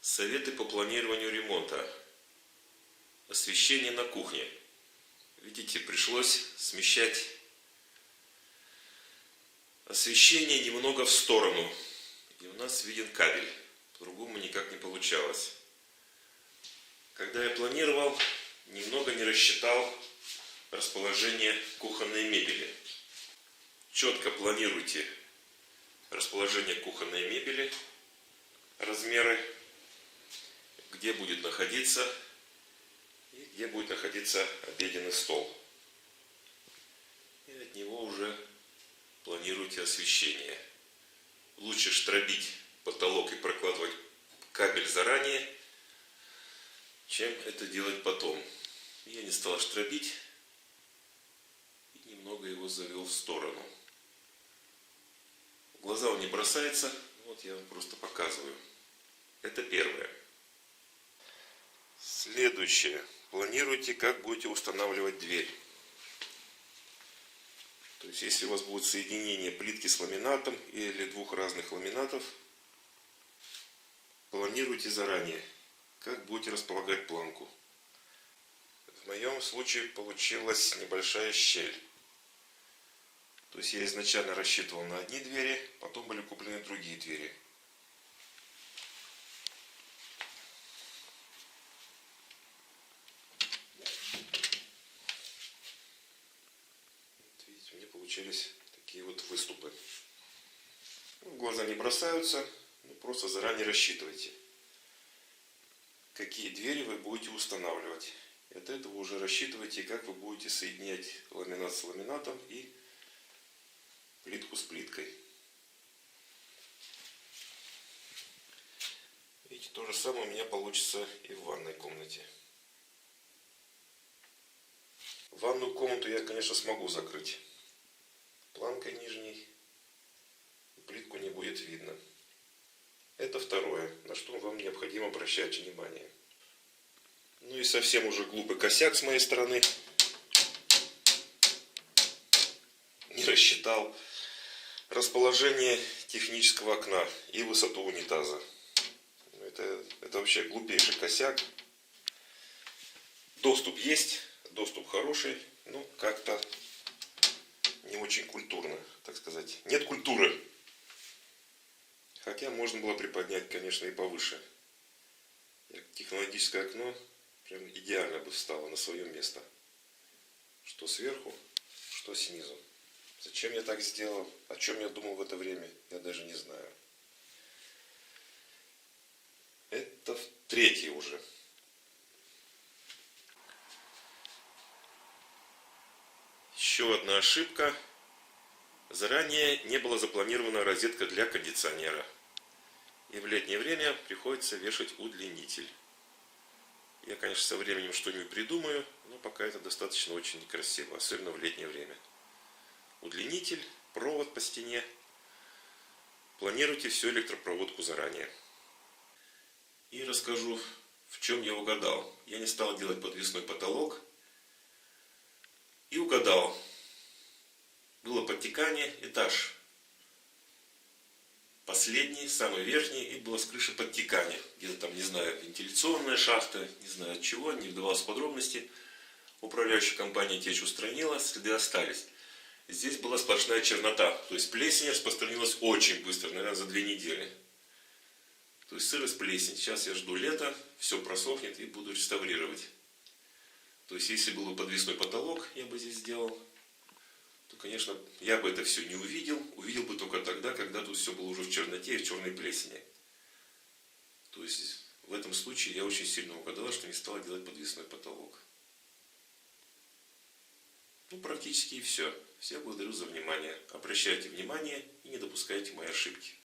Советы по планированию ремонта. Освещение на кухне. Видите, пришлось смещать освещение немного в сторону. И у нас виден кабель. По-другому никак не получалось. Когда я планировал, немного не рассчитал расположение кухонной мебели. Четко планируйте расположение кухонной мебели, размеры, где будет находиться и где будет находиться обеденный стол. И от него уже планируйте освещение. Лучше штробить потолок и прокладывать кабель заранее, чем это делать потом. Я не стал штробить и немного его завел в сторону. В глаза он не бросается, вот я вам просто показываю. Это первое. Следующее. Планируйте, как будете устанавливать дверь. То есть, если у вас будет соединение плитки с ламинатом или двух разных ламинатов, планируйте заранее, как будете располагать планку. В моем случае получилась небольшая щель. То есть, я изначально рассчитывал на одни двери, потом были куплены другие двери. Видите, мне получились такие вот выступы. В глаза не бросаются, просто заранее рассчитывайте, какие двери вы будете устанавливать. И от этого уже рассчитывайте, как вы будете соединять ламинат с ламинатом и плитку с плиткой. Видите, то же самое у меня получится и в ванной комнате. Ванную комнату я, конечно, смогу закрыть планкой нижней. Плитку не будет видно. Это второе, на что вам необходимо обращать внимание. Ну и совсем уже глупый косяк с моей стороны. Не рассчитал расположение технического окна и высоту унитаза. Это вообще глупейший косяк. Доступ есть, доступ хороший, но как-то не очень культурно, так сказать. Нет культуры. Хотя можно было приподнять, конечно, и повыше. Технологическое окно прям идеально бы встало на свое место. Что сверху, что снизу. Зачем я так сделал? О чем я думал в это время? Я даже не знаю. Это третье уже. Еще одна ошибка. Заранее не была запланирована розетка для кондиционера. И в летнее время приходится вешать удлинитель. Я, конечно, со временем что-нибудь придумаю, но пока это достаточно очень некрасиво, особенно в летнее время. Удлинитель, провод по стене. Планируйте всю электропроводку заранее. И расскажу, в чем я угадал. Я не стал делать подвесной потолок. И угадал. Было подтекание, этаж последний, самый верхний, и было с крыши подтекание. Где-то там, не знаю, вентиляционная шахта, не знаю от чего, не вдавался в подробности. Управляющая компания течь устранила, следы остались. Здесь была сплошная чернота, то есть плесень распространилась очень быстро, наверное, за 2 недели. То есть сырость, плесень. Сейчас я жду лета, все просохнет и буду реставрировать. То есть, если был бы подвесной потолок, я бы здесь сделал, то, конечно, я бы это все не увидел. Увидел бы только тогда, когда тут все было уже в черноте и в черной плесени. То есть, в этом случае я очень сильно угадал, что не стал делать подвесной потолок. Ну, практически и все. Всех благодарю за внимание. Обращайте внимание и не допускайте мои ошибки.